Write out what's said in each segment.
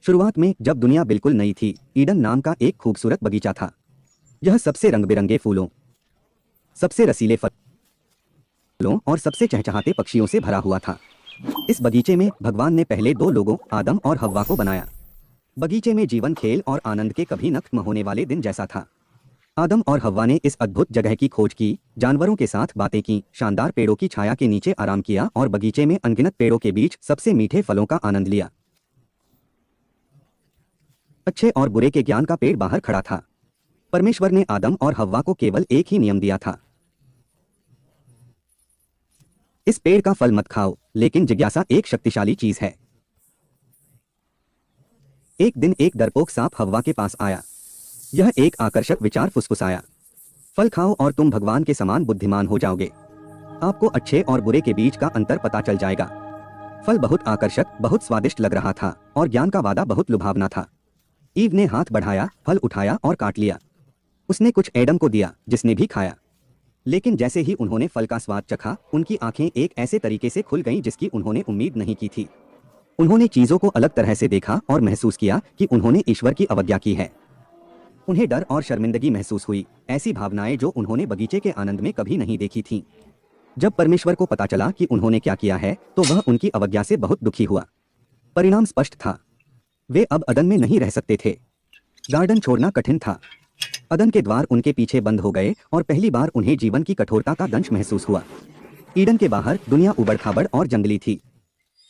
शुरुआत में जब दुनिया बिल्कुल नई थी, ईडन नाम का एक खूबसूरत बगीचा था। यह सबसे रंग बिरंगे फूलों, सबसे रसीले फलों और सबसे चहचहाते पक्षियों से भरा हुआ था। इस बगीचे में भगवान ने पहले दो लोगों आदम और हव्वा को बनाया। बगीचे में जीवन, खेल और आनंद के कभी न खत्म होने वाले दिन जैसा था। आदम और हव्वा ने इस अद्भुत जगह की खोज की, जानवरों के साथ बातें की, शानदार पेड़ों की छाया के नीचे आराम किया और बगीचे में अनगिनत पेड़ों के बीच सबसे मीठे फलों का आनंद लिया। अच्छे और बुरे के ज्ञान का पेड़ बाहर खड़ा था। परमेश्वर ने आदम और हव्वा को केवल एक ही नियम दिया था, इस पेड़ का फल मत खाओ। लेकिन जिज्ञासा एक शक्तिशाली चीज है। एक दिन एक डरपोक सांप हव्वा के पास आया। यह एक आकर्षक विचार फुसफुसाया, फल खाओ और तुम भगवान के समान बुद्धिमान हो जाओगे। आपको अच्छे और बुरे के बीच का अंतर पता चल जाएगा। फल बहुत आकर्षक, बहुत स्वादिष्ट लग रहा था और ज्ञान का वादा बहुत लुभावना था। ईव ने हाथ बढ़ाया, फल उठाया और काट लिया। उसने कुछ एडम को दिया, जिसने भी खाया। लेकिन जैसे ही उन्होंने फल का स्वाद चखा, उनकी आंखें एक ऐसे तरीके से खुल गईं जिसकी उन्होंने उम्मीद नहीं की थी। उन्होंने चीजों को अलग तरह से देखा और महसूस किया कि उन्होंने ईश्वर की अवज्ञा की है। उन्हें डर और शर्मिंदगी महसूस हुई, ऐसी भावनाएं जो उन्होंने बगीचे के आनंद में कभी नहीं देखी थीं। जब परमेश्वर को पता चला कि उन्होंने क्या किया है, तो वह उनकी अवज्ञा से बहुत दुखी हुआ। परिणाम स्पष्ट था, वे अब अदन में नहीं रह सकते थे। गार्डन छोड़ना कठिन था। अदन के द्वार उनके पीछे बंद हो गए और पहली बार उन्हें जीवन की कठोरता का दंश महसूस हुआ। ईडन के बाहर दुनिया उबड़-खाबड़ और जंगली थी।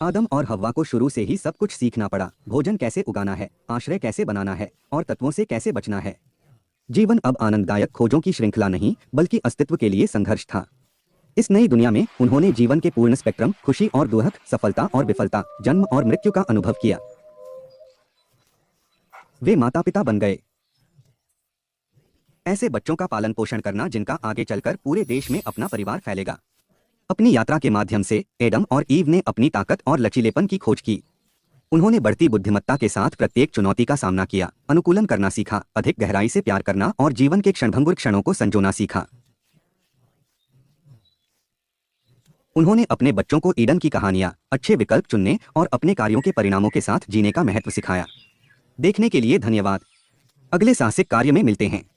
आदम और हव्वा को शुरू से ही सब कुछ सीखना पड़ा, भोजन कैसे उगाना है, आश्रय कैसे बनाना है और तत्वों से कैसे बचना है। जीवन अब आनंददायक खोजों की श्रृंखला नहीं, बल्कि अस्तित्व के लिए संघर्ष था। इस नई दुनिया में उन्होंने जीवन के पूर्ण स्पेक्ट्रम, खुशी और दुख, सफलता और विफलता, जन्म और मृत्यु का अनुभव किया। वे माता पिता बन गए, ऐसे बच्चों का पालन पोषण करना जिनका आगे चलकर पूरे देश में अपना परिवार फैलेगा। अपनी यात्रा के माध्यम से एडम और ईव ने अपनी ताकत और लचीलेपन की खोज की। उन्होंने बढ़ती बुद्धिमत्ता के साथ प्रत्येक चुनौती का सामना किया, अनुकूलन करना सीखा, अधिक गहराई से प्यार करना और जीवन के क्षणभंगुर क्षणों को संजोना सीखा। उन्होंने अपने बच्चों को ईडन की कहानियां, अच्छे विकल्प चुनने और अपने कार्यों के परिणामों के साथ जीने का महत्व सिखाया। देखने के लिए धन्यवाद। अगले साहसिक कार्य में मिलते हैं।